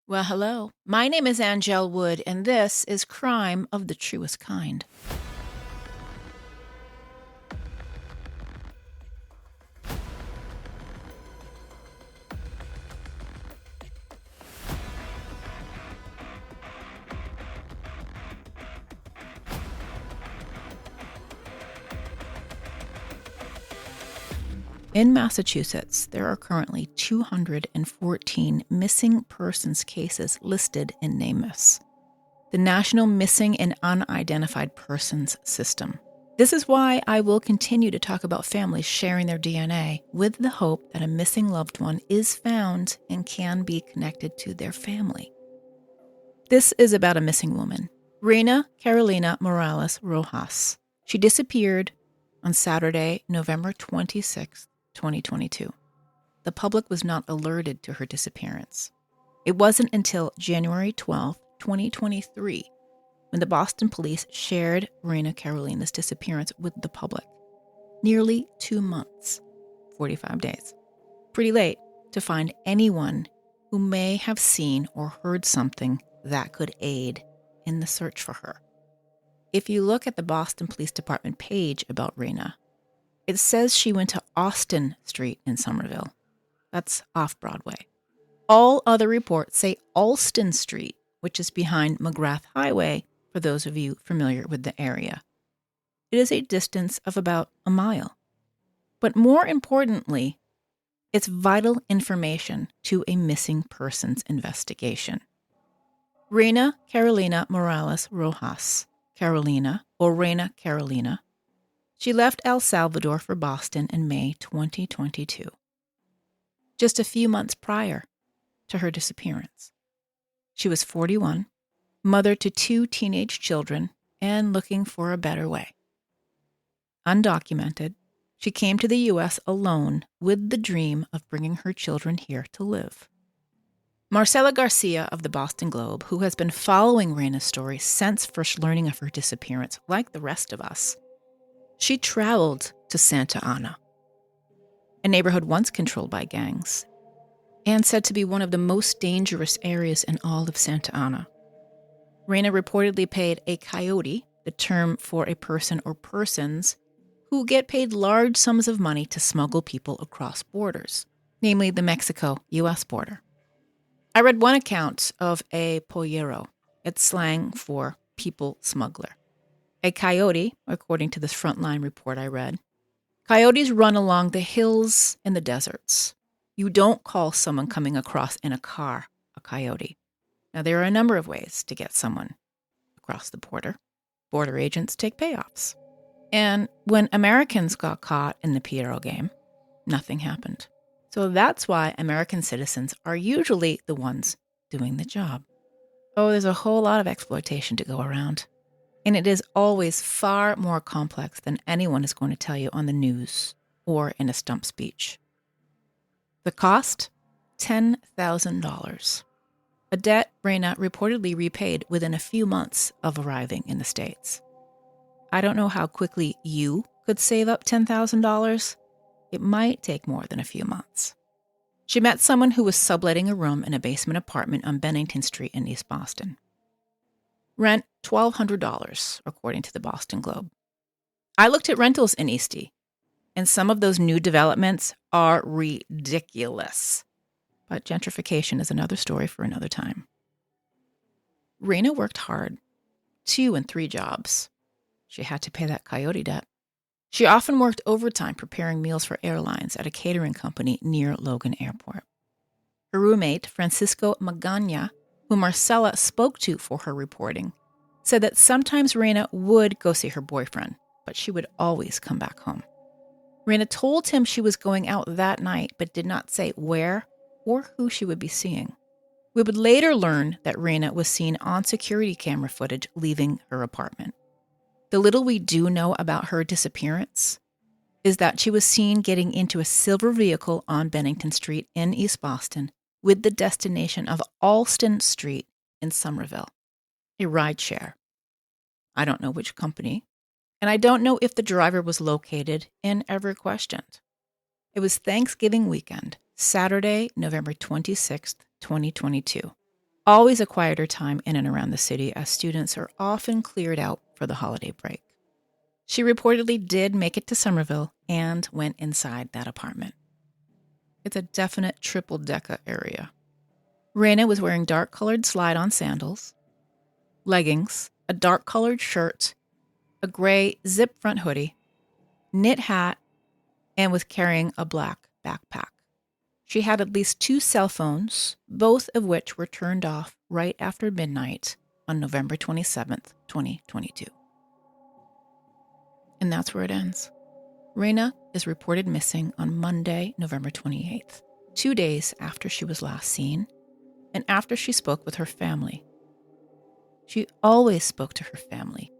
Well, hello. My name is Angel Wood, and this is Crime of the Truest Kind. In Massachusetts, there are currently 214 missing persons cases listed in NamUs, the National Missing and Unidentified Persons System. This is why I will continue to talk about families sharing their DNA with the hope that a missing loved one is found and can be connected to their family. This is about a missing woman, Reina Carolina Morales Rojas. She disappeared on Saturday, November 26th, 2022. The public was not alerted to her disappearance. It wasn't until January 12th, 2023, when the Boston police shared Reina Carolina's disappearance with the public. Nearly 2 months, 45 days. Pretty late to find anyone who may have seen or heard something that could aid in the search for her. If you look at the Boston Police Department page about Reina, it says she went to Alston St in Somerville. That's off Broadway. All other reports say Alston St, which is behind McGrath Highway, for those of you familiar with the area. It is a distance of about a mile. But more importantly, it's vital information to a missing persons investigation. Reina Carolina Morales Rojas, Carolina, or Reina Carolina, she left El Salvador for Boston in May 2022, just a few months prior to her disappearance. She was 41, mother to 2 teenage children, and looking for a better way. Undocumented, she came to the U.S. alone with the dream of bringing her children here to live. Marcela García of the Boston Globe, who has been following Reina's story since first learning of her disappearance, like the rest of us, she traveled to Santa Ana, a neighborhood once controlled by gangs, and said to be one of the most dangerous areas in all of Santa Ana. Reina reportedly paid a coyote, the term for a person or persons, who get paid large sums of money to smuggle people across borders, namely the Mexico-U.S. border. I read one account of a pollero. It's slang for people smuggler. A coyote, according to this frontline report I read, coyotes run along the hills and the deserts. You don't call someone coming across in a car a coyote. Now, there are a number of ways to get someone across the border. Border agents take payoffs. And when Americans got caught in the Piero game, nothing happened. So that's why American citizens are usually the ones doing the job. Oh, there's a whole lot of exploitation to go around. And it is always far more complex than anyone is going to tell you on the news or in a stump speech. The cost? $10,000. A debt Reina reportedly repaid within a few months of arriving in the States. I don't know how quickly you could save up $10,000. It might take more than a few months. She met someone who was subletting a room in a basement apartment on Bennington Street in East Boston. Rent $1,200, according to the Boston Globe. I looked at rentals in Eastie, and some of those new developments are ridiculous. But gentrification is another story for another time. Reina worked hard, 2 and 3 jobs. She had to pay that coyote debt. She often worked overtime preparing meals for airlines at a catering company near Logan Airport. Her roommate, Francisco Magana, who Marcela spoke to for her reporting, said that sometimes Reina would go see her boyfriend, but she would always come back home. Reina told him she was going out that night, but did not say where or who she would be seeing. We would later learn that Reina was seen on security camera footage leaving her apartment. The little we do know about her disappearance is that she was seen getting into a silver vehicle on Bennington Street in East Boston with the destination of Alston St in Somerville, a rideshare. I don't know which company, and I don't know if the driver was located and ever questioned. It was Thanksgiving weekend, Saturday, November 26th, 2022. always a quieter time in and around the city as students are often cleared out for the holiday break. She reportedly did make it to Somerville and went inside that apartment. It's a definite triple-decker area. Reina was wearing dark-colored slide-on sandals, leggings, a dark-colored shirt, a gray zip-front hoodie, knit hat, and was carrying a black backpack. She had at least 2 cell phones, both of which were turned off right after midnight on November 27th, 2022. And that's where it ends. Reina is reported missing on Monday, November 28th, 2 days after she was last seen and after she spoke with her family. She always spoke to her family,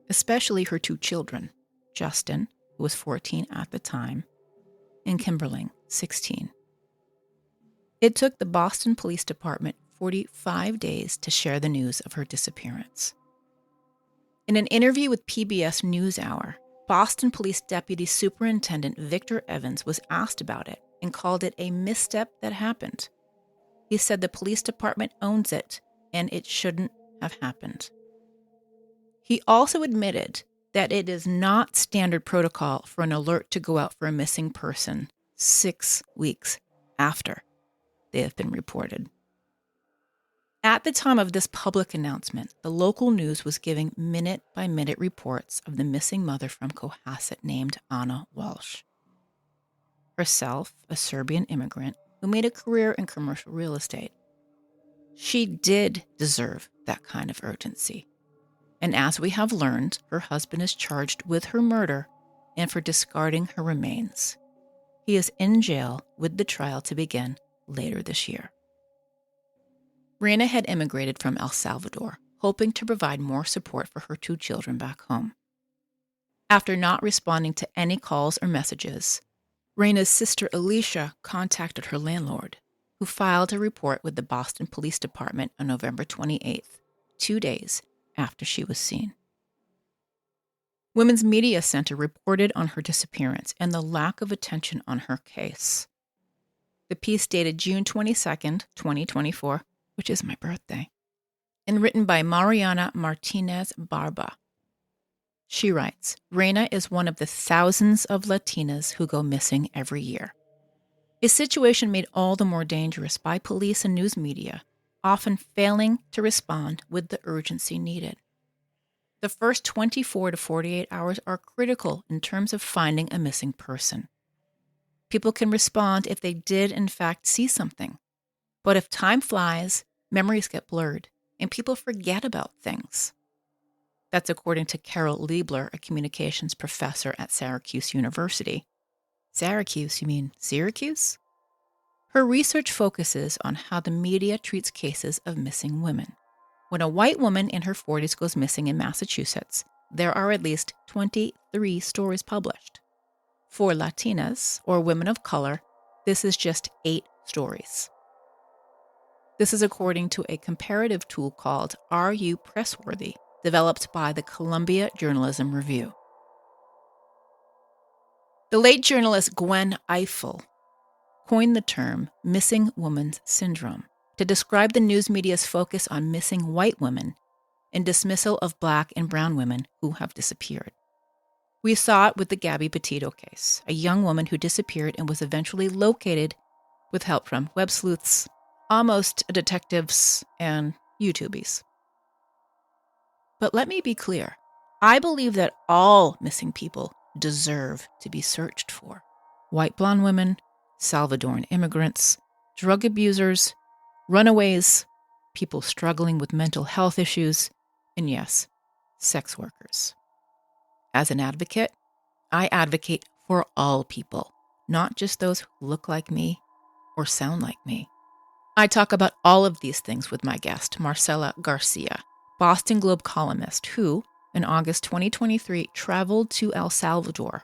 especially her 2 children, Justin, who was 14 at the time, and Kimberling, 16. It took the Boston Police Department 45 days to share the news of her disappearance. In an interview with PBS NewsHour, Boston Police Deputy Superintendent Victor Evans was asked about it and called it a misstep that happened. He said the police department owns it and it shouldn't have happened. He also admitted that it is not standard protocol for an alert to go out for a missing person 6 weeks after they have been reported. At the time of this public announcement, the local news was giving minute-by-minute reports of the missing mother from Cohasset named Anna Walsh. Herself a Serbian immigrant who made a career in commercial real estate. She did deserve that kind of urgency. And as we have learned, her husband is charged with her murder and for discarding her remains. He is in jail with the trial to begin later this year. Reina had immigrated from El Salvador, hoping to provide more support for her 2 children back home. After not responding to any calls or messages, Reina's sister Alicia contacted her landlord, who filed a report with the Boston Police Department on November 28th, 2 days after she was seen. Women's Media Center reported on her disappearance and the lack of attention on her case. The piece dated June 22nd, 2024, which is my birthday, and written by Mariana Martinez Barba. She writes, Reina is one of the thousands of Latinas who go missing every year. A situation made all the more dangerous by police and news media, often failing to respond with the urgency needed. The first 24 to 48 hours are critical in terms of finding a missing person. People can respond if they did in fact see something. But if time flies, memories get blurred, and people forget about things. That's according to Carol Liebler, a communications professor at Syracuse University. Syracuse, you mean Syracuse? Her research focuses on how the media treats cases of missing women. When a white woman in her 40s goes missing in Massachusetts, there are at least 23 stories published. For Latinas, or women of color, this is just 8 stories. This is according to a comparative tool called Are You Pressworthy, developed by the Columbia Journalism Review. The late journalist Gwen Ifill coined the term missing woman's syndrome to describe the news media's focus on missing white women and dismissal of Black and brown women who have disappeared. We saw it with the Gabby Petito case, a young woman who disappeared and was eventually located with help from web sleuths, almost detectives, and YouTubies. But let me be clear. I believe that all missing people deserve to be searched for. White blonde women, Salvadoran immigrants, drug abusers, runaways, people struggling with mental health issues, and yes, sex workers. As an advocate, I advocate for all people, not just those who look like me or sound like me. I talk about all of these things with my guest, Marcela García, Boston Globe columnist who, in August 2023, traveled to El Salvador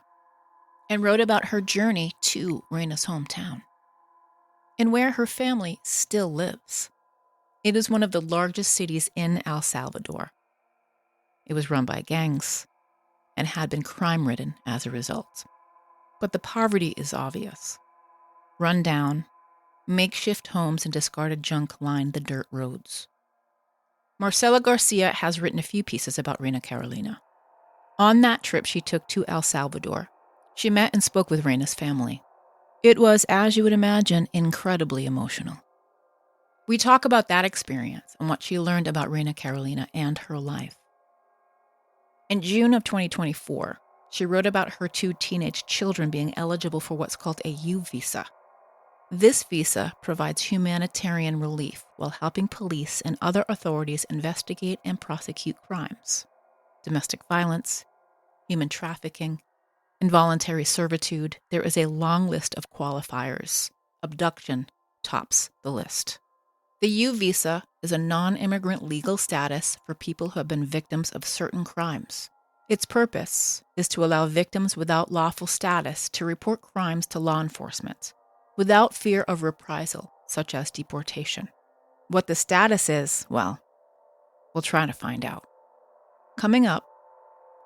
and wrote about her journey to Reina's hometown and where her family still lives. It is one of the largest cities in El Salvador. It was run by gangs and had been crime-ridden as a result. But the poverty is obvious. Run down, makeshift homes and discarded junk line the dirt roads. Marcela García has written a few pieces about Reina Carolina. On that trip she took to El Salvador, she met and spoke with Reina's family. It was, as you would imagine, incredibly emotional. We talk about that experience and what she learned about Reina Carolina and her life. In June of 2024, she wrote about her 2 teenage children being eligible for what's called a U visa. This visa provides humanitarian relief while helping police and other authorities investigate and prosecute crimes: domestic violence, human trafficking, involuntary servitude. There is a long list of qualifiers. Abduction tops the list. The U visa is a non-immigrant legal status for people who have been victims of certain crimes. Its purpose is to allow victims without lawful status to report crimes to law enforcement without fear of reprisal, such as deportation. What the status is, well, we'll try to find out. Coming up,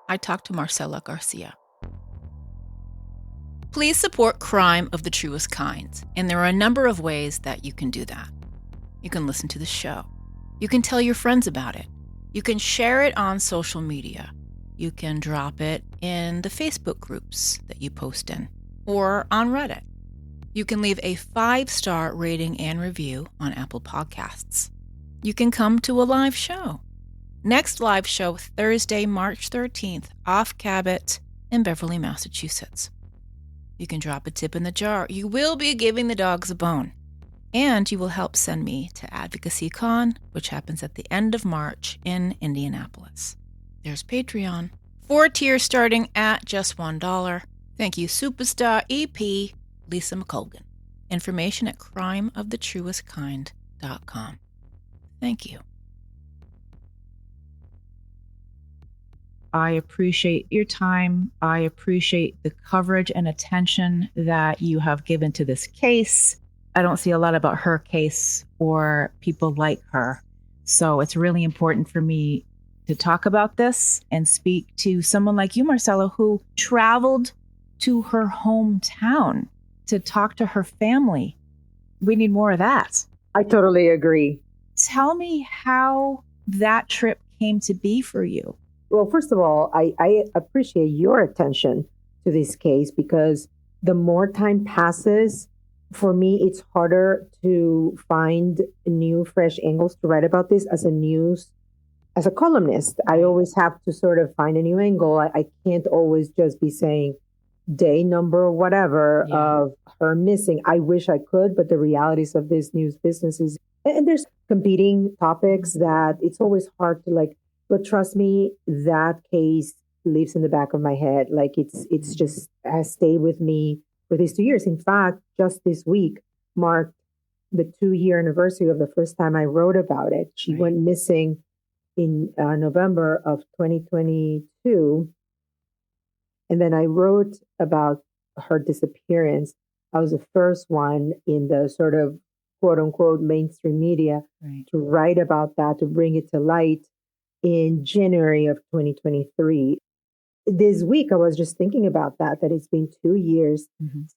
I talked to Marcela García. Please support crime of the truest kind, and there are a number of ways that you can do that. You can listen to the show. You can tell your friends about it. You can share it on social media. You can drop it in the Facebook groups that you post in, or on Reddit. You can leave a 5-star rating and review on Apple Podcasts. You can come to a live show. Next live show, Thursday, March 13th, off Cabot in Beverly, Massachusetts. You can drop a tip in the jar. You will be giving the dogs a bone. And you will help send me to AdvocacyCon, which happens at the end of March in Indianapolis. There's Patreon. 4 tiers starting at just $1. Thank you, Superstar EP, Lisa McColgan. Information at crimeofthetruestkind.com. Thank you. I appreciate your time. I appreciate the coverage and attention that you have given to this case. I don't see a lot about her case or people like her. So it's really important for me to talk about this and speak to someone like you, Marcela, who traveled to her hometown to talk to her family. We need more of that. I totally agree. Tell me how that trip came to be for you. Well, first of all, I appreciate your attention to this case, because the more time passes, for me, it's harder to find new, fresh angles to write about this as a columnist. I always have to sort of find a new angle. I can't always just be saying day number, whatever, of her missing. I wish I could, but the realities of this news business is, and there's competing topics that it's always hard to but trust me, that case lives in the back of my head. It's just has stayed with me for these 2 years. In fact, just this week marked the 2-year anniversary of the first time I wrote about it. She went missing in November of 2022. And then I wrote about her disappearance. I was the first one in the sort of quote unquote mainstream media to write about that, to bring it to light in January of 2023. This week, I was just thinking about that it's been 2 years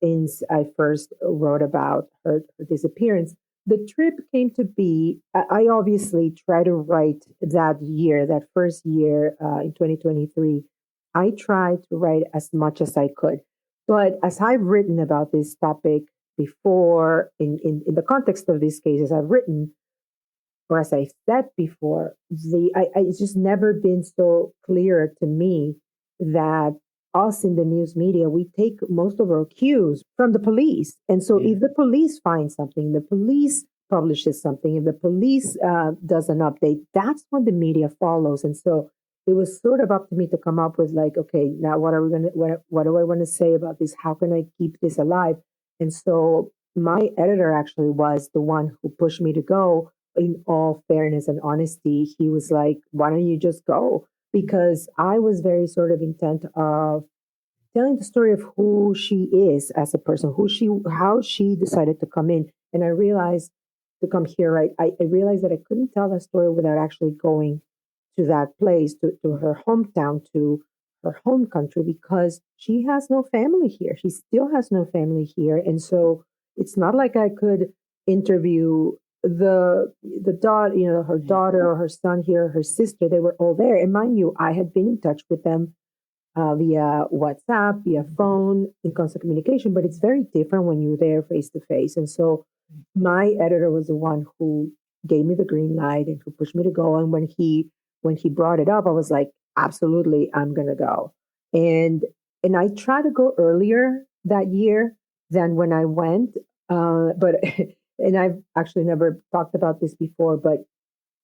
since I first wrote about her disappearance. The trip came to be, I obviously try to write that first year in 2023. I tried to write as much as I could. But as I've written about this topic before, in the context of these cases I've written, or as I said before, it's just never been so clear to me that us in the news media, we take most of our cues from the police. And so if the police find something, the police publishes something, if the police does an update, that's what the media follows. And so it was sort of up to me to come up with okay, now what do I want to say about this? How can I keep this alive? And so my editor actually was the one who pushed me to go. In all fairness and honesty, he was like, why don't you just go? Because I was very sort of intent of telling the story of who she is as a person, how she decided to come in. And I realized to come here, right? I realized that I couldn't tell that story without actually going to that place, to her hometown, to her home country, because she has no family here. She still has no family here. And so it's not like I could interview the daughter, her daughter or her son here, her sister, they were all there. And mind you, I had been in touch with them via WhatsApp, via phone, in constant communication, but it's very different when you're there face to face. And so my editor was the one who gave me the green light and who pushed me to go. And when he brought it up, I was like, absolutely, I'm gonna go. And and I tried to go earlier that year than when I went. But and I've actually never talked about this before, but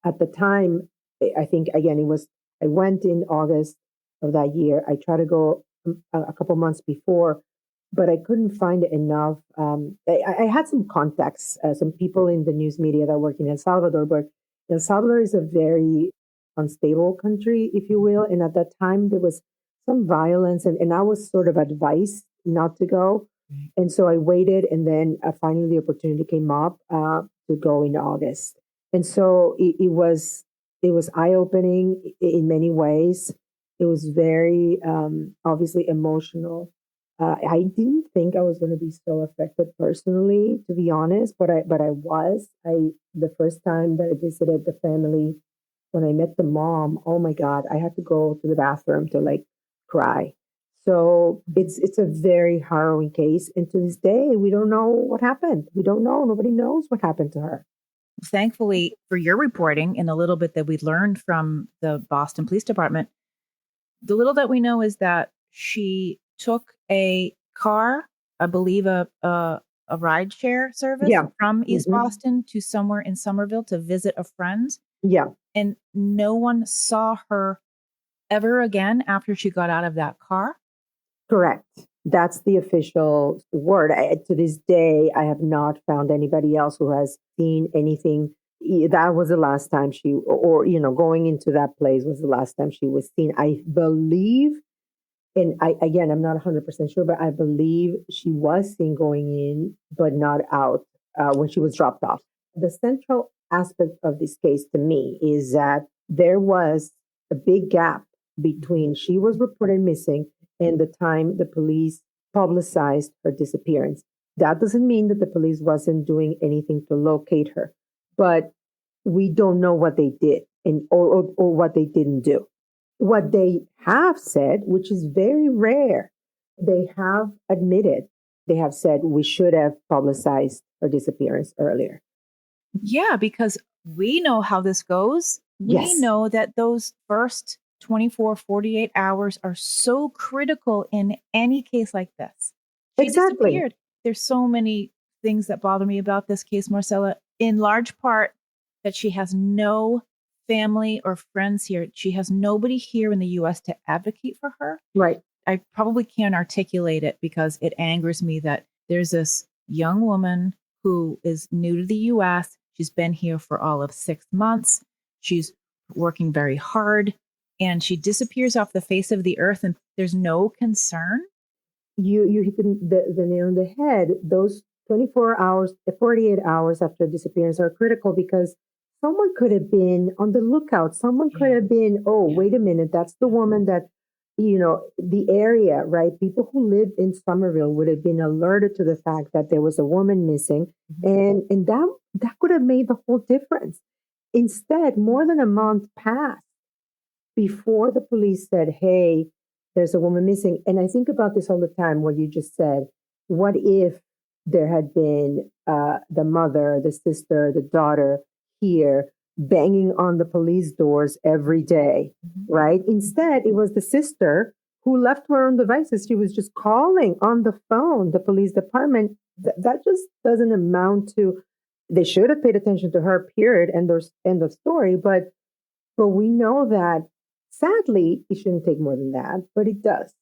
at the time, I think again I went in August of that year. I tried to go a couple months before, but I couldn't find enough. I had some contacts, some people in the news media that work in El Salvador, but El Salvador is a very unstable country, if you will. And at that time, there was some violence, and I was sort of advised not to go. And so I waited, and then finally the opportunity came up to go in August. And so it was eye opening in many ways. It was very obviously emotional. I didn't think I was going to be so affected personally, to be honest, but I was. I The first time that I visited the family, when I met the mom, oh my God, I had to go to the bathroom to like cry. So it's a very harrowing case, and to this day, we don't know what happened. We don't know. Nobody knows what happened to her. Thankfully for your reporting and a little bit that we learned from the Boston Police Department, the little that we know is that she took a car, I believe a ride share service Yeah. from East Mhm. Boston to somewhere in Somerville to visit a friend. Yeah. And no one saw her ever again after she got out of that car. Correct. That's the official word. To this day, I have not found anybody else who has seen anything. That was the last time going into that place was the last time she was seen. I believe, and again, I'm not 100% sure, but I believe she was seen going in, but not out when she was dropped off. The central aspect of this case to me is that there was a big gap between she was reported missing and the time the police publicized her disappearance. That doesn't mean that the police wasn't doing anything to locate her, but we don't know what they did or what they didn't do. What they have said, which is very rare, they have admitted, they have said we should have publicized her disappearance earlier. Yeah, because we know how this goes. We Yes. know that those first 24, 48 hours are so critical in any case like this. She Exactly. disappeared. There's so many things that bother me about this case, Marcela, in large part that she has no family or friends here. She has nobody here in the US to advocate for her. Right. I probably can't articulate it because it angers me that there's this young woman who is new to the US. She's been here for all of 6 months. She's working very hard and she disappears off the face of the earth and there's no concern. You hit the nail on the head. Those 24 hours, 48 hours after disappearance are critical because someone could have been on the lookout. Someone could have been, oh, wait a minute, that's the woman that, the area, right? People who lived in Somerville would have been alerted to the fact that there was a woman missing. And that could have made the whole difference. Instead, more than a month passed before the police said, hey, there's a woman missing. And I think about this all the time, what you just said. What if there had been the mother, the sister, the daughter here banging on the police doors every day, right? Instead, it was the sister who left her own devices. She was just calling on the phone, the police department. That just doesn't amount to, they should have paid attention to her, period, end of story. But we know that sadly, it shouldn't take more than that, but it does.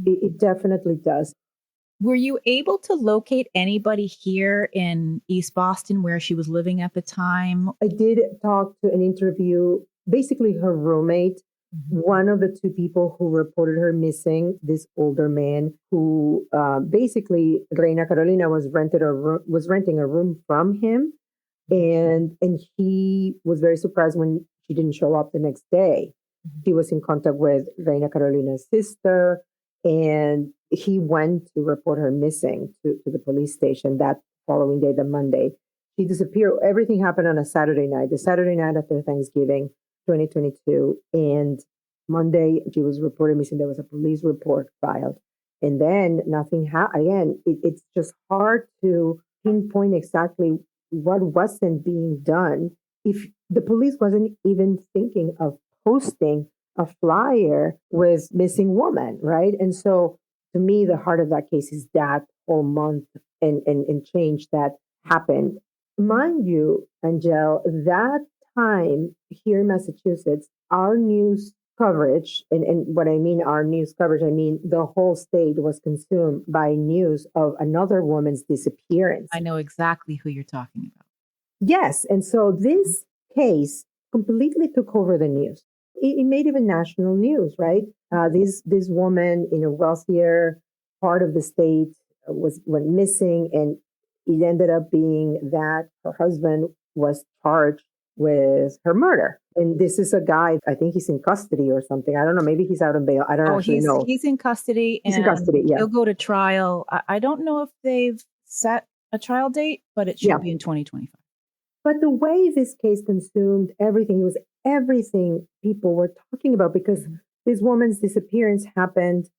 It definitely does. Were you able to locate anybody here in East Boston where she was living at the time? I did talk to and interview basically her roommate, one of the two people who reported her missing, this older man who basically Reina Carolina was renting a room from him. And he was very surprised when she didn't show up the next day. He was in contact with Reina Carolina's sister, and he went to report her missing to the police station that following day, the Monday. She disappeared. Everything happened on a Saturday night, the Saturday night after Thanksgiving, 2022. And Monday, she was reported missing. There was a police report filed. And then nothing happened. Again, it's just hard to pinpoint exactly what wasn't being done if the police wasn't even thinking of posting a flyer with missing woman, right? And so to me, the heart of that case is that whole month and change that happened. Mind you, Angel, that time here in Massachusetts, our news coverage, and what I mean our news coverage, I mean the whole state was consumed by news of another woman's disappearance. I know exactly who you're talking about. Yes. And so this case completely took over the news. It made even national news, right? This woman in a wealthier part of the state went missing, and it ended up being that her husband was charged with her murder. And this is a guy, I think he's in custody or something. I don't know. Maybe he's out on bail. I don't actually know. He's in custody. He's in custody, yeah. He'll go to trial. I don't know if they've set a trial date, but it should be in 2025. But the way this case consumed everything, it was everything people were talking about, because this woman's disappearance happened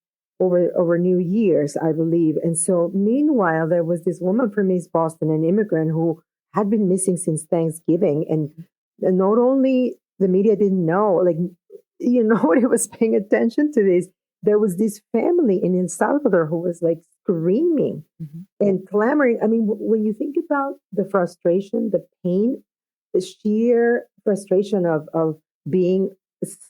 over New Year's, I believe. And so meanwhile, there was this woman from East Boston, an immigrant who had been missing since Thanksgiving. And not only the media didn't know, like, nobody was paying attention to this. There was this family in El Salvador who was like screaming and clamoring. I mean, when you think about the frustration, the pain, the sheer frustration of being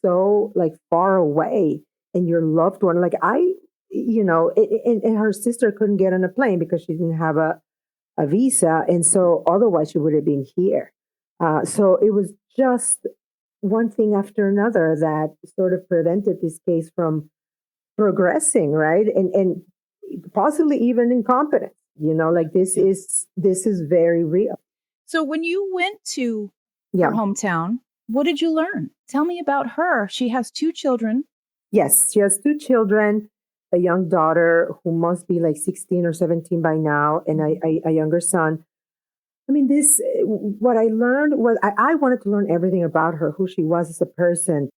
so like far away, and your loved one, like and her sister couldn't get on a plane because she didn't have a visa. And so otherwise she would have been here. So it was just one thing after another that sort of prevented this case from progressing, right? And possibly even incompetence, like this is very real. So when you went to her hometown, what did you learn? Tell me about her. She has 2 children. Yes, she has 2 children, a young daughter who must be like 16 or 17 by now, and a younger son. I mean, what I learned was I wanted to learn everything about her, who she was as a person.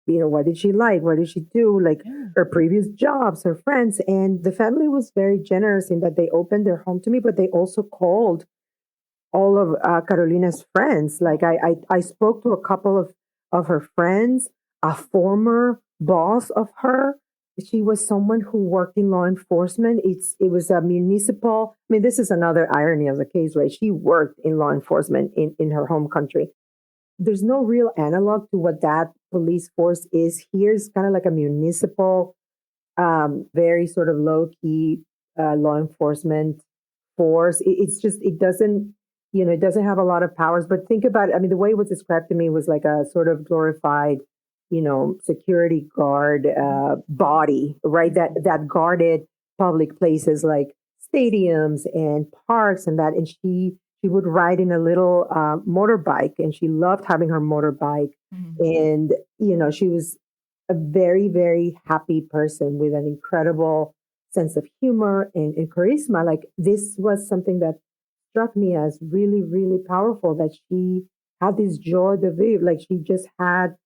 What did she like? What did she do? Like her previous jobs, her friends. And the family was very generous in that they opened their home to me, but they also called all of Carolina's friends. Like I spoke to a couple of her friends, a former boss of her. She was someone who worked in law enforcement. It was a municipal. I mean, this is another irony of the case, right? She worked in law enforcement in her home country. There's no real analog to what that police force is here. It's kind of like a municipal, very sort of low key law enforcement force. It doesn't have a lot of powers. But think about it. I mean, the way it was described to me was like a sort of glorified, security guard body, right? That guarded public places like stadiums and parks and that. And she would ride in a little motorbike, and she loved having her motorbike. And, she was a very, very happy person with an incredible sense of humor and charisma. Like, this was something that struck me as really, really powerful, that she had this joie de vivre. Like, she just had,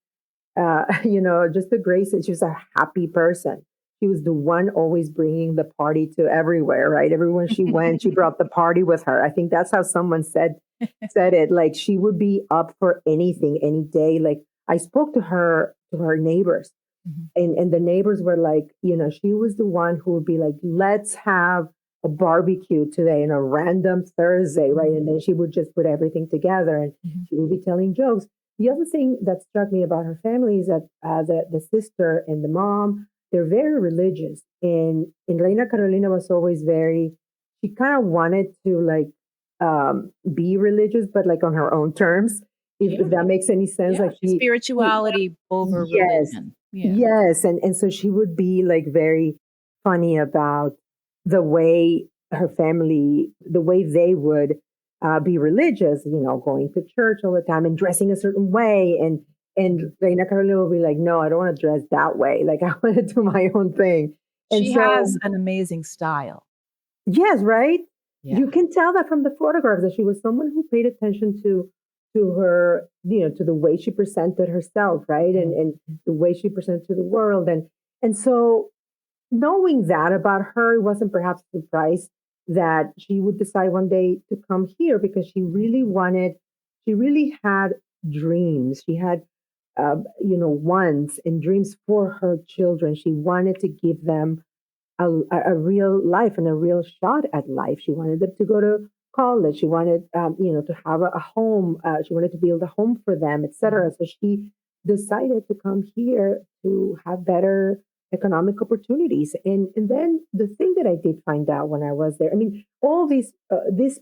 just the grace. She was a happy person. She was the one always bringing the party to everywhere, right? Everywhere she went, she brought the party with her. I think that's how someone said it. Like, she would be up for anything, any day. Like, I spoke to her neighbors, and the neighbors were like, she was the one who would be like, let's have a barbecue today on a random Thursday, right? And then she would just put everything together, and she would be telling jokes. The other thing that struck me about her family is that the sister and the mom, they're very religious. And Reina Carolina was always she kind of wanted to like be religious, but like on her own terms, if that makes any sense. Like spirituality over religion. Yes. And so she would be like very funny about the way her family, the way they would be religious, going to church all the time and dressing a certain way. And Reina Carolina will be like, no, I don't want to dress that way. Like, I want to do my own thing. And she has an amazing style. Yes, right? Yeah. You can tell that from the photographs that she was someone who paid attention to her, to the way she presented herself, right? And the way she presented to the world. And so knowing that about her, it wasn't perhaps a surprise that she would decide one day to come here because she really had dreams. She had, wants and dreams for her children. She wanted to give them a real life and a real shot at life. She wanted them to go to college. She wanted, to have a home. She wanted to build a home for them, etc. So she decided to come here to have better economic opportunities. And then the thing that I did find out when I was there, I mean, all this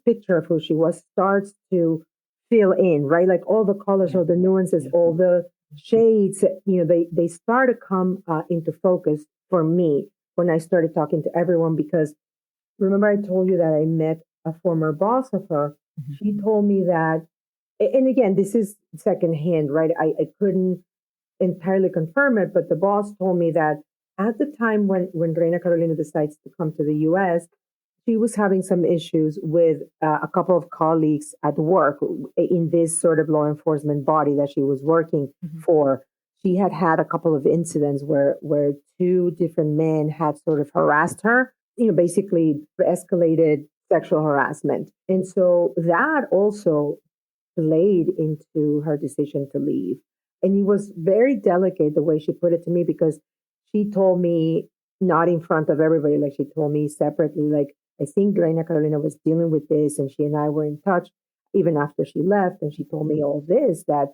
picture of who she was starts to fill in, right? Like all the colors, all the nuances, all the shades, they start to come into focus for me when I started talking to everyone, because remember I told you that I met a former boss of her. She told me that, and again, this is secondhand, right? I couldn't entirely confirm it, but the boss told me that at the time when Reina Carolina decides to come to the US, she was having some issues with a couple of colleagues at work in this sort of law enforcement body that she was working for. She had a couple of incidents where two different men had sort of harassed her, basically escalated sexual harassment. And so that also played into her decision to leave. And it was very delicate the way she put it to me, because she told me not in front of everybody, like she told me separately, like, I think Reina Carolina was dealing with this and she and I were in touch even after she left. And she told me all this, that,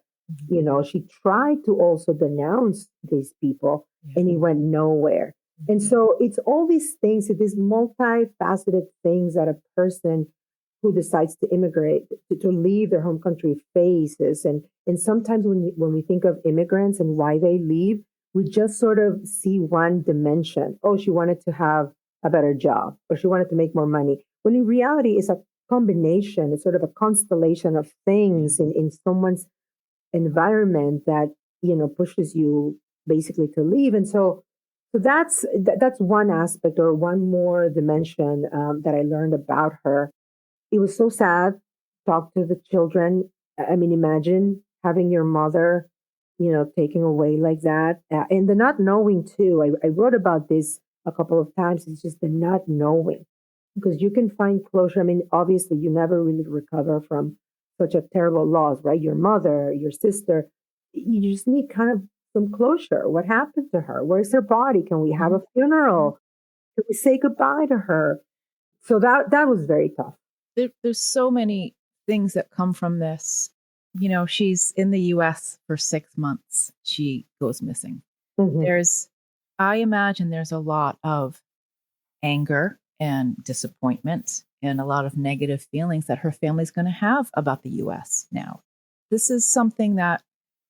she tried to also denounce these people and it went nowhere. And so it's all these things, these multifaceted things that a person who decides to immigrate, to leave their home country faces. And sometimes when we think of immigrants and why they leave, we just sort of see one dimension. Oh, she wanted to have a better job, or she wanted to make more money. When in reality, it's a combination, it's sort of a constellation of things in someone's environment that, pushes you basically to leave. And so that's one aspect or one more dimension that I learned about her. It was so sad. Talk to the children. I mean, imagine having your mother, taken away like that. And the not knowing, too. I wrote about this a couple of times. It's just the not knowing, because you can find closure. I mean, obviously, you never really recover from such a terrible loss, right? Your mother, your sister. You just need kind of some closure. What happened to her? Where's her body? Can we have a funeral? Can we say goodbye to her? So that was very tough. There's so many things that come from this. She's in the US for 6 months. She goes missing. I imagine there's a lot of anger and disappointment and a lot of negative feelings that her family's going to have about the US now. This is something that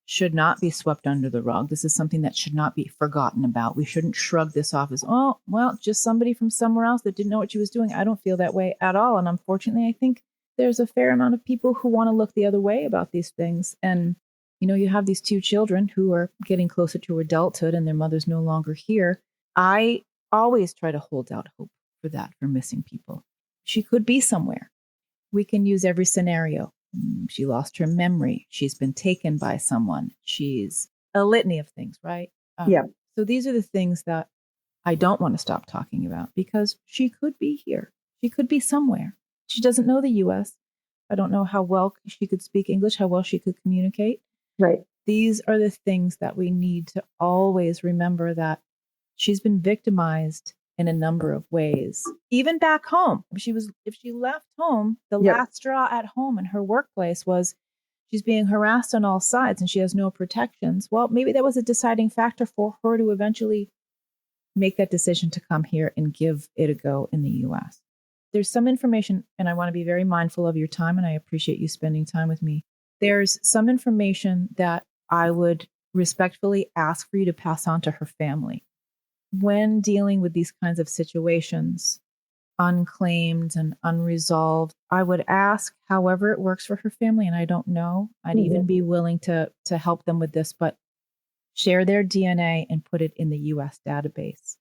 should not be swept under the rug. This is something that should not be forgotten about. We shouldn't shrug this off as, oh, well, just somebody from somewhere else that didn't know what she was doing. I don't feel that way at all. And unfortunately, I think there's a fair amount of people who want to look the other way about these things. And, you have these two children who are getting closer to adulthood and their mother's no longer here. I always try to hold out hope for that, for missing people. She could be somewhere. We can use every scenario. She lost her memory. She's been taken by someone. She's a litany of things, right? Yeah. So these are the things that I don't want to stop talking about, because she could be here. She could be somewhere. She doesn't know the US. I don't know how well she could speak English, how well she could communicate. Right. These are the things that we need to always remember, that she's been victimized in a number of ways. Even back home, if she left home, the last straw at home in her workplace was she's being harassed on all sides and she has no protections. Well, maybe that was a deciding factor for her to eventually make that decision to come here and give it a go in the US. There's some information, and I want to be very mindful of your time, and I appreciate you spending time with me. There's some information that I would respectfully ask for you to pass on to her family. When dealing with these kinds of situations, unclaimed and unresolved, I would ask, however it works for her family, and I don't know, I'd even be willing to help them with this, but share their DNA and put it in the US database.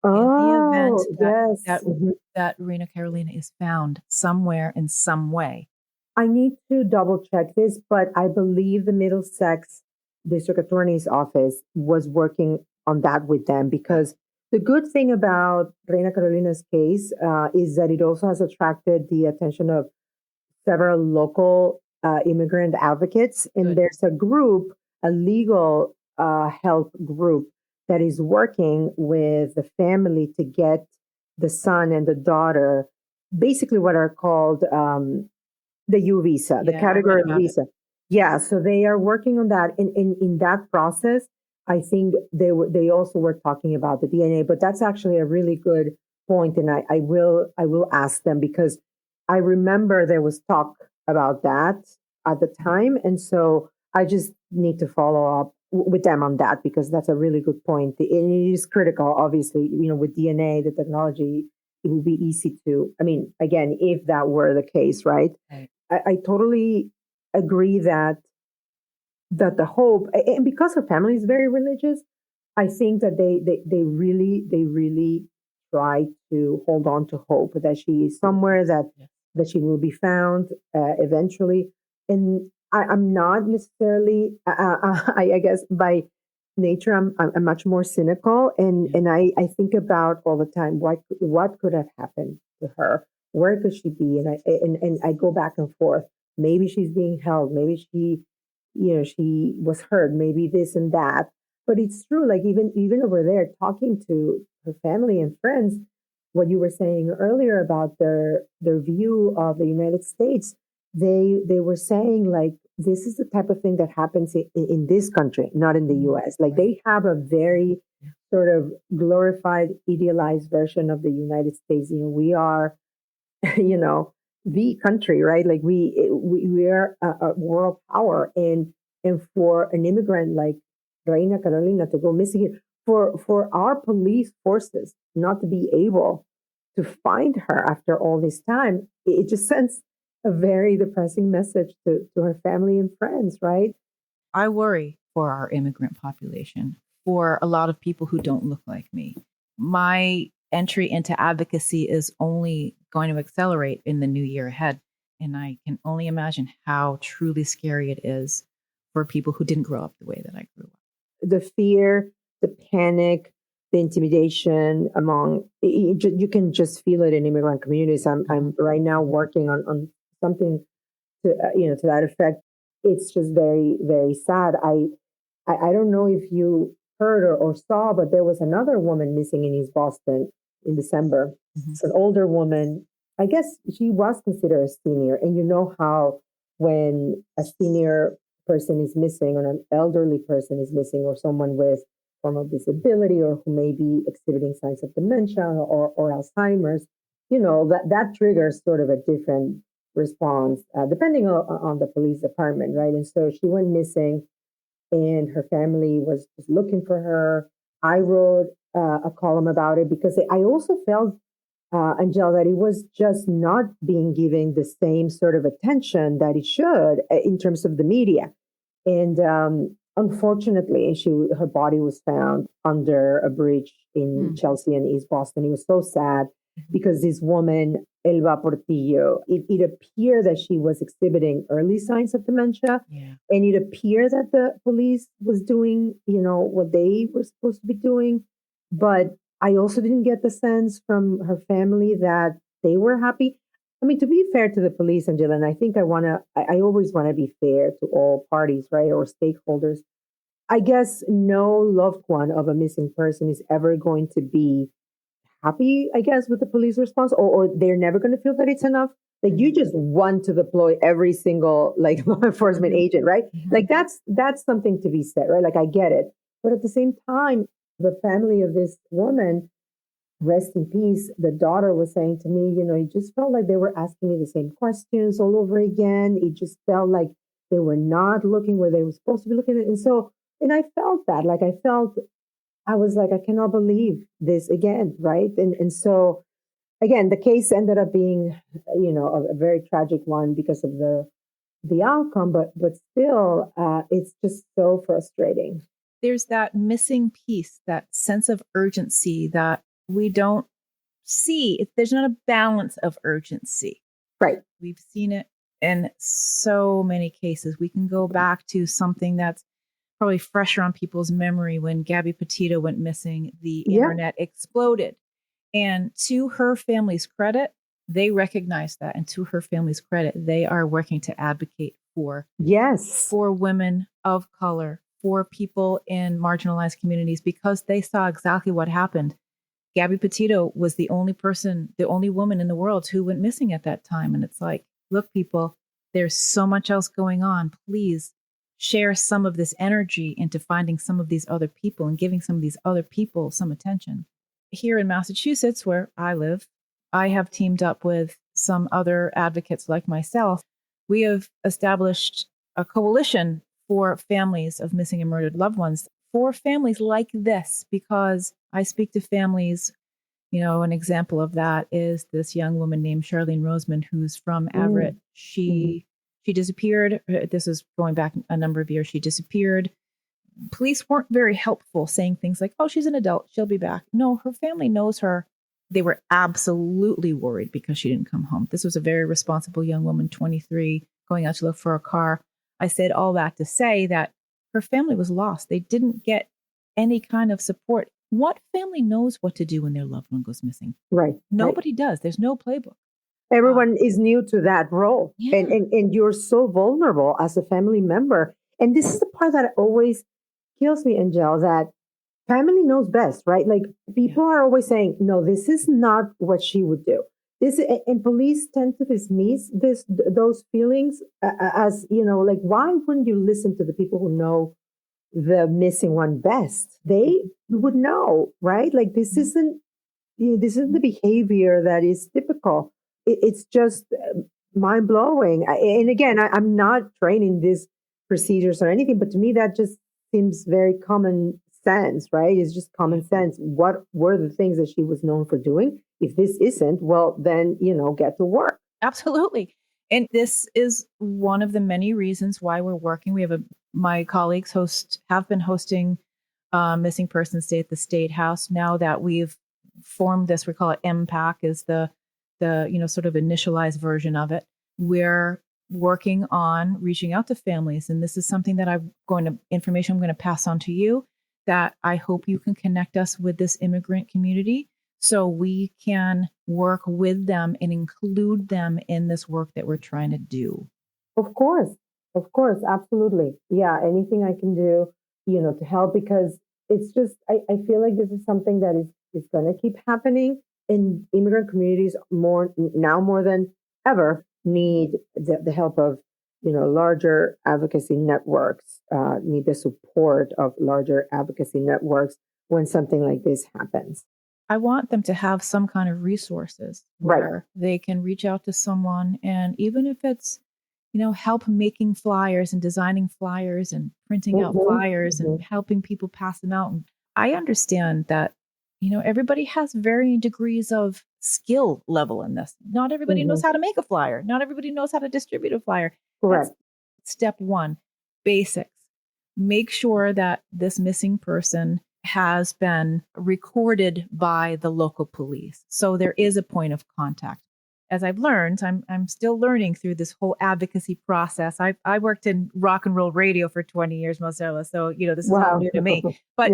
In the event Oh, yes. that that Reina Carolina is found somewhere in some way. I need to double check this, but I believe the Middlesex District Attorney's Office was working on that with them because the good thing about Reina Carolina's case is that it also has attracted the attention of several local immigrant advocates. And Good. there's a group, a legal help group, that is working with the family to get the son and the daughter basically what are called the U visa, the Yeah, I read category about it. visa. Yeah, so they are working on that. In that process, I think they also were talking about the DNA, but that's actually a really good point, and I will ask them because I remember there was talk about that at the time, and so I just need to follow up with them on that because that's a really good point. And it is critical, obviously, with DNA, the technology, it would be easy to. I mean, again, if that were the case, right? Right. I totally agree that the hope, and because her family is very religious, I think that they really try to hold on to hope that she is somewhere, Yeah. that she will be found eventually. And I'm not necessarily, I guess by nature, I'm much more cynical, and Yeah. I think about all the time what could have happened to her, where could she be, and I go back and forth. Maybe she's being held, maybe she was hurt, maybe this and that. But it's true, like even over there, talking to her family and friends, what you were saying earlier about their view of the United States, they were saying like this is the type of thing that happens in this country, not in the US. Like Right. they have a very sort of glorified, idealized version of the United States. We are, you know, the country, right? Like we are a world power, and for an immigrant like Reina Carolina to go missing here, for our police forces not to be able to find her after all this time, it just sends a very depressing message to her family and friends, right? I worry for our immigrant population, for a lot of people who don't look like me. My entry into advocacy is only going to accelerate in the new year ahead. And I can only imagine how truly scary it is for people who didn't grow up the way that I grew up. The fear, the panic, the intimidation among you can just feel it in immigrant communities. I'm right now working on something to that effect. It's just very very sad. I don't know if you heard or saw, but there was another woman missing in East Boston in December. Mhm. It's an older woman. I guess she was considered a senior. And you know how when a senior person is missing or an elderly person is missing or someone with form of disability or who may be exhibiting signs of dementia or Alzheimer's, that triggers sort of a different response depending on the police department, right? And so she went missing and her family was just looking for her. I wrote a column about it because I also felt, Angel, that it was just not being given the same sort of attention that it should in terms of the media. And unfortunately, her body was found under a bridge in Chelsea and East Boston. It was so sad because this woman, Elba Portillo, it appeared that she was exhibiting early signs of dementia. Yeah. And it appeared that the police was doing, what they were supposed to be doing. But I also didn't get the sense from her family that they were happy. I mean, to be fair to the police, Angela, and I think I always want to be fair to all parties, right, or stakeholders. I guess no loved one of a missing person is ever going to be happy, I guess, with the police response, or they're never going to feel that it's enough. Like you just want to deploy every single like law enforcement agent, right? Like that's something to be said, right? Like I get it, but at the same time, the family of this woman, rest in peace, the daughter was saying to me, it just felt like they were asking me the same questions all over again. It just felt like they were not looking where they were supposed to be looking. And I felt that, like I was like, I cannot believe this again, right? And so again, the case ended up being, a very tragic one because of the outcome, but still, it's just so frustrating. There's that missing piece, that sense of urgency that we don't see, there's not a balance of urgency. Right. We've seen it in so many cases. We can go back to something that's probably fresher on people's memory when Gabby Petito went missing, the internet exploded. And to her family's credit, they recognize that. And to her family's credit, they are working to advocate for women of color, for people in marginalized communities, because they saw exactly what happened. Gabby Petito was the only woman in the world who went missing at that time. And it's like, look, people, there's so much else going on. Please share some of this energy into finding some of these other people and giving some of these other people some attention. Here in Massachusetts, where I live, I have teamed up with some other advocates like myself. We have established a coalition for families of missing and murdered loved ones, for families like this, because I speak to families. An example of that is this young woman named Charlene Roseman, who's from Everett. She disappeared. This is going back a number of years. She disappeared. Police weren't very helpful, saying things like, oh, she's an adult, she'll be back. No, her family knows her. They were absolutely worried because she didn't come home. This was a very responsible young woman, 23, going out to look for a car. I said all that to say that her family was lost. They didn't get any kind of support. What family knows what to do when their loved one goes missing? Right. Nobody does. There's no playbook. Everyone is new to that role. Yeah. And you're so vulnerable as a family member. And this is the part that always kills me, Angel, that family knows best, right? Like people are always saying, no, this is not what she would do. And police tend to dismiss those feelings as, like, why wouldn't you listen to the people who know the missing one best? They would know, right? Like this isn't the behavior that is typical. It's just mind blowing. And again, I'm not training these procedures or anything, but to me, that just seems very common sense, right? It's just common sense. What were the things that she was known for doing? If this isn't, well, then, get to work. Absolutely. And this is one of the many reasons why we're working. We have my colleagues have been hosting Missing Persons Day at the State House. Now that we've formed this, we call it MPAC, is the sort of initialized version of it. We're working on reaching out to families. And this is something that information I'm going to pass on to you, that I hope you can connect us with this immigrant community so we can work with them and include them in this work that we're trying to do. Of course, absolutely. Yeah, anything I can do, to help, because it's just, I feel like this is something that is going to keep happening, and immigrant communities more than ever need the help of, larger advocacy networks, need the support of larger advocacy networks when something like this happens. I want them to have some kind of resources where they can reach out to someone, and even if it's, help making flyers and designing flyers and printing out flyers and helping people pass them out. And I understand that, everybody has varying degrees of skill level in this. Not everybody knows how to make a flyer. Not everybody knows how to distribute a flyer. Correct. That's step one, basics. Make sure that this missing person has been recorded by the local police. So there is a point of contact. As I've learned, I'm still learning through this whole advocacy process. I worked in rock and roll radio for 20 years, Marcela. So, this is all new to me. But,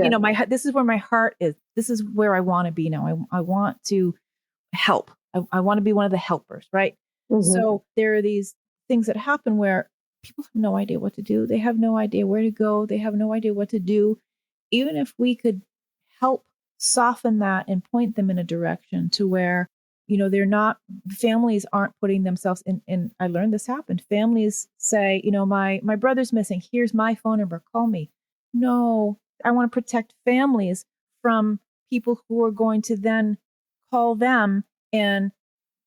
this is where my heart is. This is where I want to be now. I want to help. I want to be one of the helpers, right? So there are these things that happen where people have no idea what to do. They have no idea where to go. They have no idea what to do. Even if we could help soften that and point them in a direction to where, families aren't putting themselves in. I learned this happened. Families say, my brother's missing. Here's my phone number. Call me. No, I want to protect families from people who are going to then call them and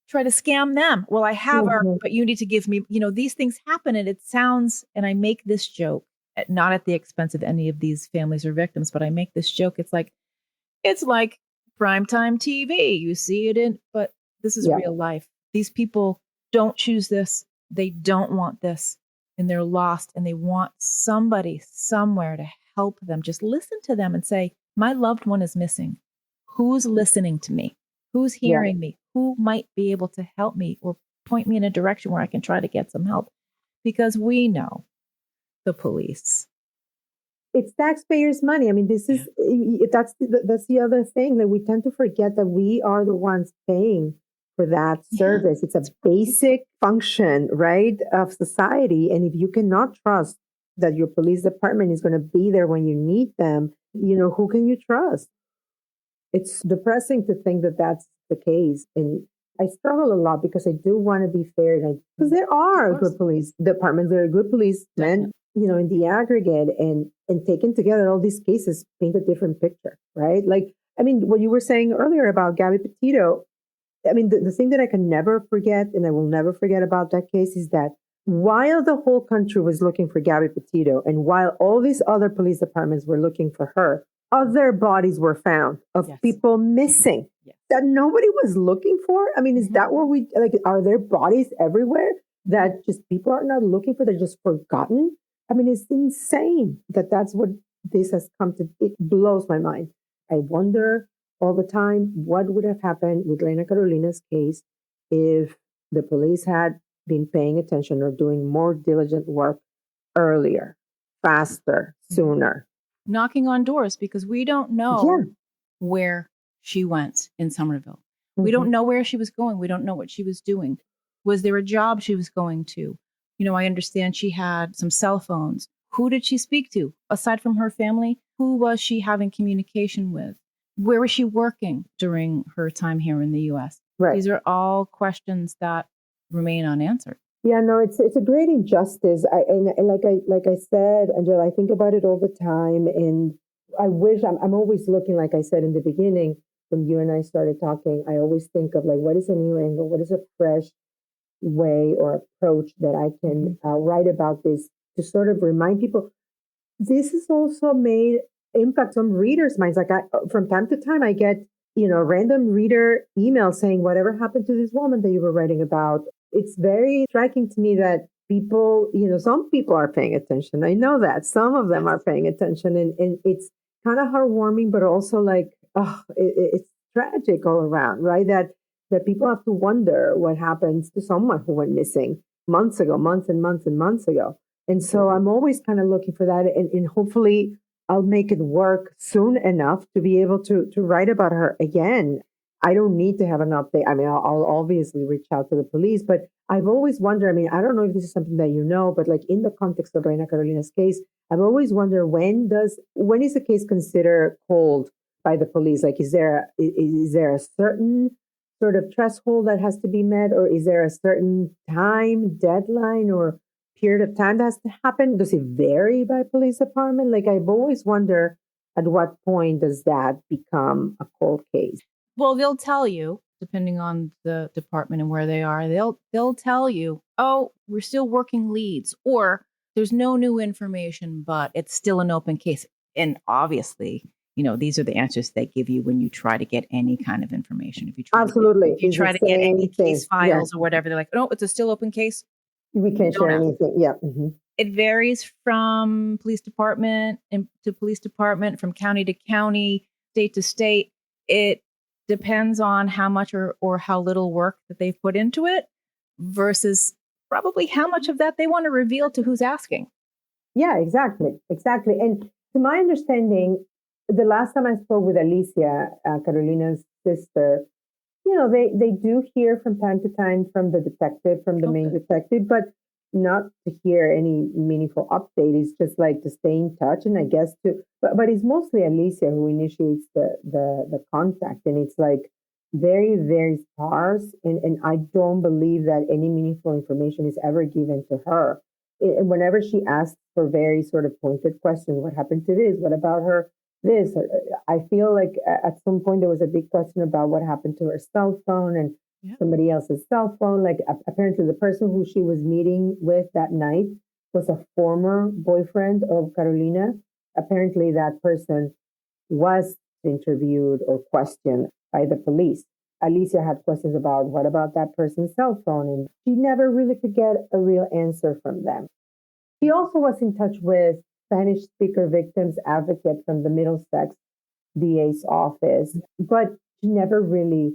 try to scam them. Well, I have her, but you need to give me, these things happen. And it sounds, and I make this joke, not at the expense of any of these families or victims, but I make this joke. It's like primetime TV. You see it but this is real life. These people don't choose this. They don't want this, and they're lost, and they want somebody somewhere to help them. Just listen to them and say, my loved one is missing. Who's listening to me? Who's Yeah. hearing me? Who might be able to help me or point me in a direction where I can try to get some help? Because we know the police. It's taxpayers' money. I mean, that's the other thing that we tend to forget, that we are the ones paying for that service. Yeah. It's a basic function, right, of society. And if you cannot trust that your police department is going to be there when you need them, who can you trust? It's depressing to think that that's the case. And I struggle a lot because I do want to be fair. Because there are good police departments, there are good policemen, in the aggregate, and taken together, all these cases paint a different picture, right? Like, I mean, what you were saying earlier about Gabby Petito, I mean, the thing that I can never forget, and I will never forget about that case, is that while the whole country was looking for Gabby Petito, and while all these other police departments were looking for her, other bodies were found of people missing that nobody was looking for. I mean, is that what we like? Are there bodies everywhere that just people are not looking for? They're just forgotten. I mean, it's insane that that's what this has come to. It blows my mind. I wonder all the time what would have happened with Reina Carolina's case if the police had been paying attention or doing more diligent work earlier, faster, sooner. Knocking on doors, because we don't know where she went in Somerville. We don't know where she was going. We don't know what she was doing. Was there a job she was going to? I understand she had some cell phones. Who did she speak to? Aside from her family, who was she having communication with? Where was she working during her time here in the U.S.? Right. These are all questions that remain unanswered. Yeah, no, it's a great injustice. And like I said, Angela, I think about it all the time, and I wish I'm always looking, like I said in the beginning, when you and I started talking, I always think of like, what is a new angle? What is a fresh way or approach that I can write about this to sort of remind people? This has also made impact on readers' minds. Like from time to time, I get random reader emails saying, "Whatever happened to this woman that you were writing about?" It's very striking to me that people, some people are paying attention. I know that some of them are paying attention, and it's kind of heartwarming, but also like, it's tragic all around, right? That people have to wonder what happens to someone who went missing months ago, months and months and months ago. And so I'm always kind of looking for that, and hopefully I'll make it work soon enough to be able to write about her again. I don't need to have an update. I mean, I'll obviously reach out to the police, but I've always wondered, I mean, I don't know if this is something that you know, but like in the context of Reina Carolina's case, I've always wondered when is the case considered cold by the police? Like, is there a certain sort of threshold that has to be met, or is there a certain time deadline or period of time that has to happen? Does it vary by police department? Like, I've always wondered at what point does that become a cold case? Well, they'll tell you, depending on the department and where they are, they'll tell you, oh, we're still working leads, or there's no new information, but it's still an open case. And obviously, these are the answers they give you when you try to get any kind of information. If you try Absolutely. to get any case files or whatever, they're like, no, it's a still open case. We can't share anything. Yeah. It varies from police department to police department, from county to county, state to state. It depends on how much or how little work that they've put into it versus probably how much of that they want to reveal to who's asking. Yeah, exactly. And to my understanding, the last time I spoke with Alicia, Carolina's sister, they do hear from time to time from the detective, from the main detective, but not to hear any meaningful update. It's just like to stay in touch, and I guess but it's mostly Alicia who initiates the contact, and it's like very, very sparse, and I don't believe that any meaningful information is ever given to her. And whenever she asks for very sort of pointed questions, what happened to this? What about her? This, I feel like at some point there was a big question about what happened to her cell phone and somebody else's cell phone. Like apparently the person who she was meeting with that night was a former boyfriend of Carolina. Apparently that person was interviewed or questioned by the police. Alicia had questions about what about that person's cell phone, and she never really could get a real answer from them. She also was in touch with Spanish speaker victims advocate from the Middlesex DA's office, but she never really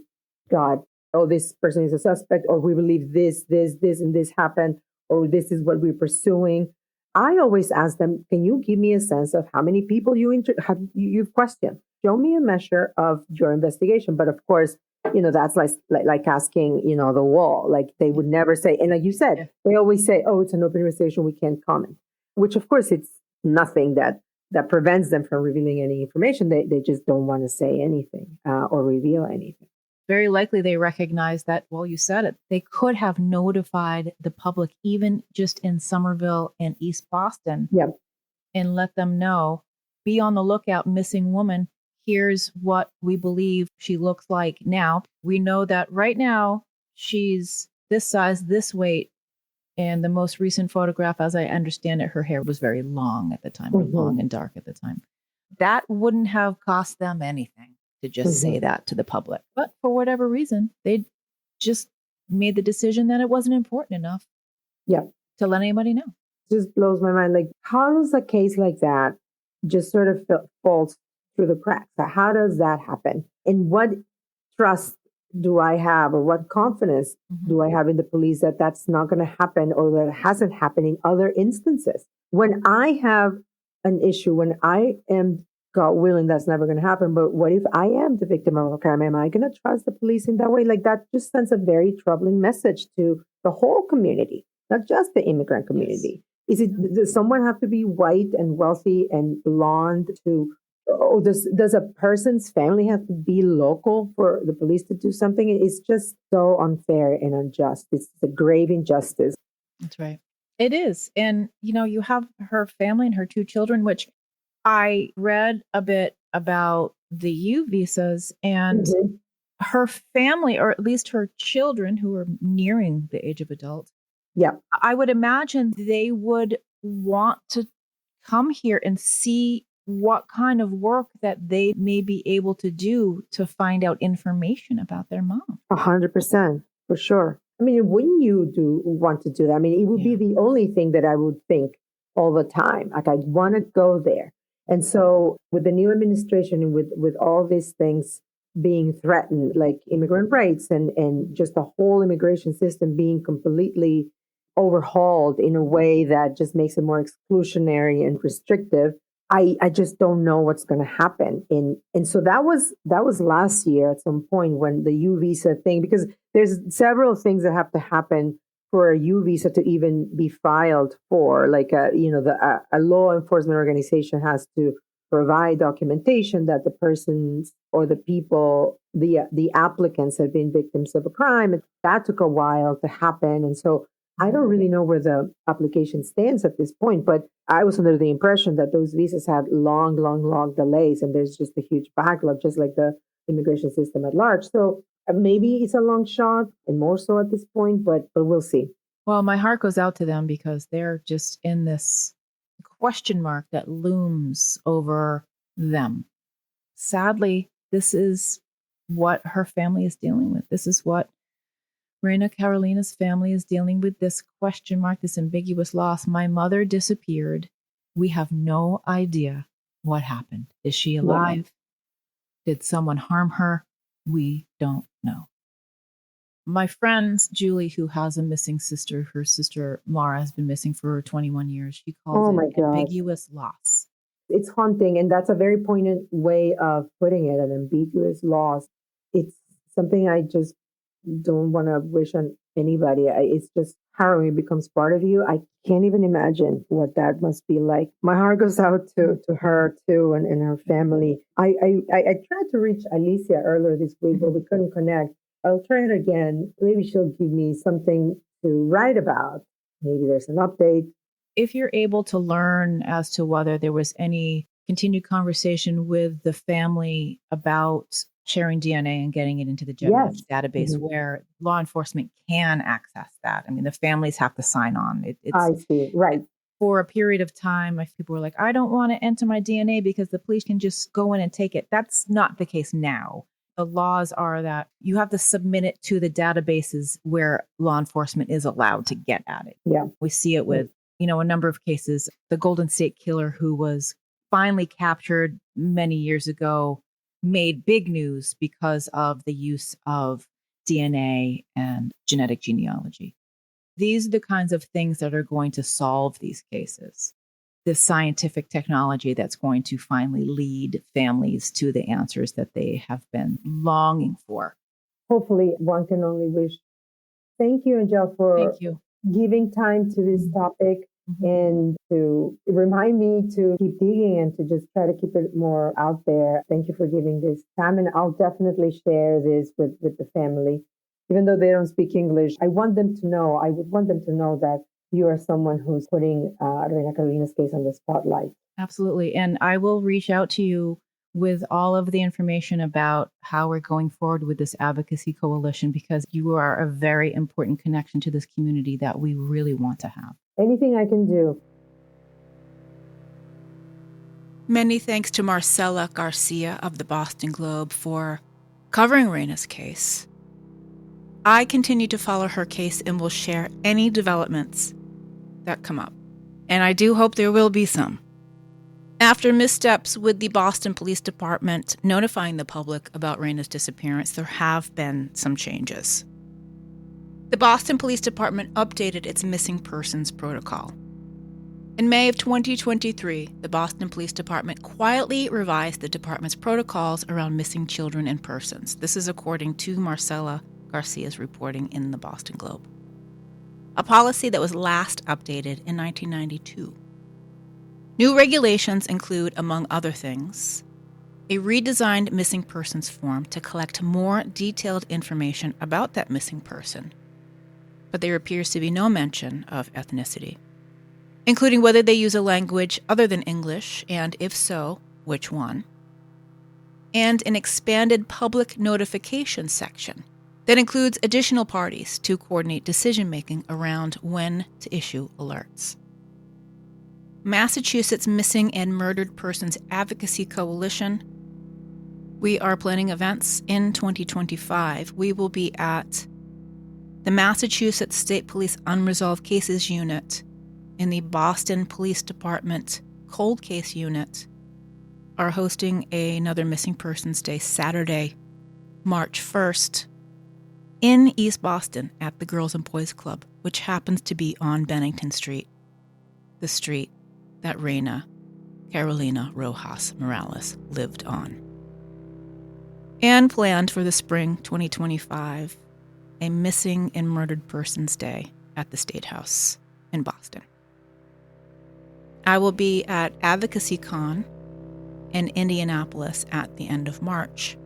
got, oh, this person is a suspect, or we believe this, and this happened, or this is what we're pursuing. I always ask them, can you give me a sense of how many people you've questioned? Show me a measure of your investigation. But of course, that's like asking, the wall. Like they would never say, and like you said, they always say, oh, it's an open investigation, we can't comment. Which of course it's nothing that prevents them from revealing any information. They just don't want to say anything or reveal anything. Very likely they recognize that, well, you said it, they could have notified the public, even just in Somerville and East Boston, and let them know, be on the lookout, missing woman. Here's what we believe she looks like now. We know that right now she's this size, this weight. And the most recent photograph, as I understand it, her hair was very long at the time, or long and dark at the time. That wouldn't have cost them anything to just say that to the public. But for whatever reason, they just made the decision that it wasn't important enough to let anybody know. It just blows my mind. Like, how does a case like that just sort of falls through the cracks? How does that happen? And what trust do I have, or what confidence do I have in the police that that's not going to happen, or that it hasn't happened in other instances? When I have an issue, when I am, God willing, that's never going to happen. But what if I am the victim of a crime? Am I going to trust the police in that way? Like, that just sends a very troubling message to the whole community, not just the immigrant community. Does someone have to be white and wealthy and blonde to, or does a person's family have to be local for the police to do something? It's just so unfair and unjust. It's a grave injustice. That's right. It is. And, you have her family and her two children, which I read a bit about the U visas, and her family, or at least her children who are nearing the age of adult. I would imagine they would want to come here and see what kind of work that they may be able to do to find out information about their mom. 100%, for sure. I mean, wouldn't you want to do that? I mean, it would be the only thing that I would think all the time. Like, I want to go there. And so with the new administration and with all these things being threatened, like immigrant rights and just the whole immigration system being completely overhauled in a way that just makes it more exclusionary and restrictive, I just don't know what's going to happen. And so that was last year at some point when the U visa thing, because there's several things that have to happen for a U visa to even be filed for. Like, a law enforcement organization has to provide documentation that the persons or the people, the applicants, have been victims of a crime. That took a while to happen. And so I don't really know where the application stands at this point, but I was under the impression that those visas had long delays, and there's just a huge backlog, just like the immigration system at large. So maybe it's a long shot, and more so at this point, but we'll see. Well, my heart goes out to them because they're just in this question mark that looms over them. Sadly, this is what her family is dealing with. This is what Reina Carolina's family is dealing with, this question mark, this ambiguous loss. My mother disappeared. We have no idea what happened. Is she alive? Did someone harm her? We don't know. My friend Julie, who has a missing sister, her sister Mara has been missing for 21 years. She calls it ambiguous loss. It's haunting, and that's a very poignant way of putting it, an ambiguous loss. It's something I just don't want to wish on anybody. It's just harrowing. It becomes part of you. I can't even imagine what that must be like. My heart goes out to her too, and her family. I tried to reach Alicia earlier this week, but we couldn't connect. I'll try it again. Maybe she'll give me something to write about. Maybe there's an update. If you're able to learn as to whether there was any continued conversation with the family about sharing DNA and getting it into the genetic database where law enforcement can access that. I mean, the families have to sign on. I see. Right. For a period of time, if people were like, I don't want to enter my DNA because the police can just go in and take it. That's not the case now. The laws are that you have to submit it to the databases where law enforcement is allowed to get at it. Yeah. We see it with, a number of cases. The Golden State Killer, who was finally captured many years ago, made big news because of the use of DNA and genetic genealogy. These are the kinds of things that are going to solve these cases. This scientific technology that's going to finally lead families to the answers that they have been longing for. Hopefully, one can only wish. Thank you, Angel, for Thank you. giving time to this topic and to remind me to keep digging and to just try to keep it more out there. Thank you for giving this time. And I'll definitely share this with the family. Even though they don't speak English, I want them to know, I would want them to know that you are someone who's putting Reina Carolina's case on the spotlight. Absolutely. And I will reach out to you with all of the information about how we're going forward with this advocacy coalition, because you are a very important connection to this community that we really want to have. Anything I can do. Many thanks to Marcela García of the Boston Globe for covering Reina's case. I continue to follow her case and will share any developments that come up. And I do hope there will be some. After missteps with the Boston Police Department notifying the public about Reina's disappearance, there have been some changes. The Boston Police Department updated its missing persons protocol. In May of 2023, the Boston Police Department quietly revised the department's protocols around missing children and persons. This is according to Marcela Garcia's reporting in the Boston Globe. A policy that was last updated in 1992. New regulations include, among other things, a redesigned missing persons form to collect more detailed information about that missing person, but there appears to be no mention of ethnicity, including whether they use a language other than English, and if so, which one, and an expanded public notification section that includes additional parties to coordinate decision-making around when to issue alerts. Massachusetts Missing and Murdered Persons Advocacy Coalition. We are planning events in 2025. We will be at the Massachusetts State Police Unresolved Cases Unit in the Boston Police Department Cold Case Unit are hosting another Missing Persons Day Saturday, March 1st, in East Boston at the Girls and Boys Club, which happens to be on Bennington Street, the street that Reina Carolina Rojas Morales lived on. And planned for the spring 2025, a Missing and Murdered Persons Day at the State House in Boston. I will be at Advocacy Con in Indianapolis at the end of March.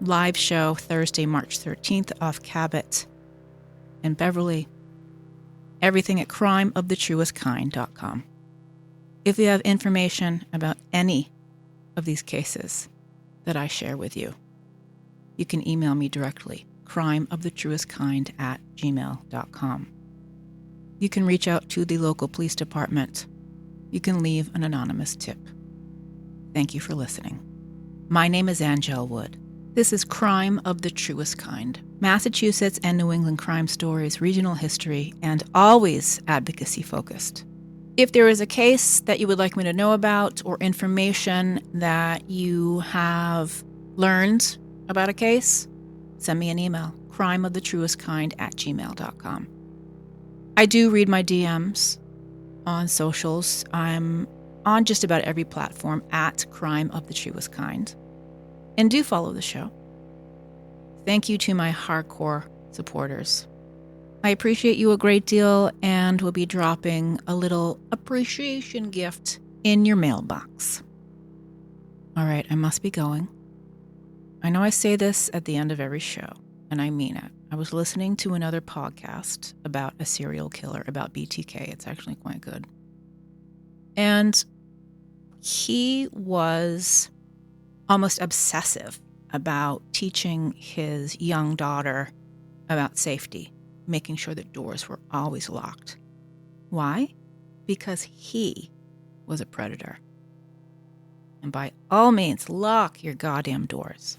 Live show Thursday, March 13th off Cabot in Beverly. Everything at crimeofthetruestkind.com. If you have information about any of these cases that I share with you, you can email me directly, crimeofthetruestkind@gmail.com. You can reach out to the local police department. You can leave an anonymous tip. Thank you for listening. My name is Angel Wood. This is Crime of the Truest Kind, Massachusetts and New England crime stories, regional history, and always advocacy focused. If there is a case that you would like me to know about or information that you have learned about a case, send me an email, crimeofthetruestkind@gmail.com. I do read my DMs on socials. I'm on just about every platform at Crime of the Truest Kind. And do follow the show. Thank you to my hardcore supporters. I appreciate you a great deal and will be dropping a little appreciation gift in your mailbox. All right, I must be going. I know I say this at the end of every show, and I mean it. I was listening to another podcast about a serial killer, about BTK. It's actually quite good. And he was almost obsessive about teaching his young daughter about safety, making sure that doors were always locked. Why? Because he was a predator. And by all means, lock your goddamn doors.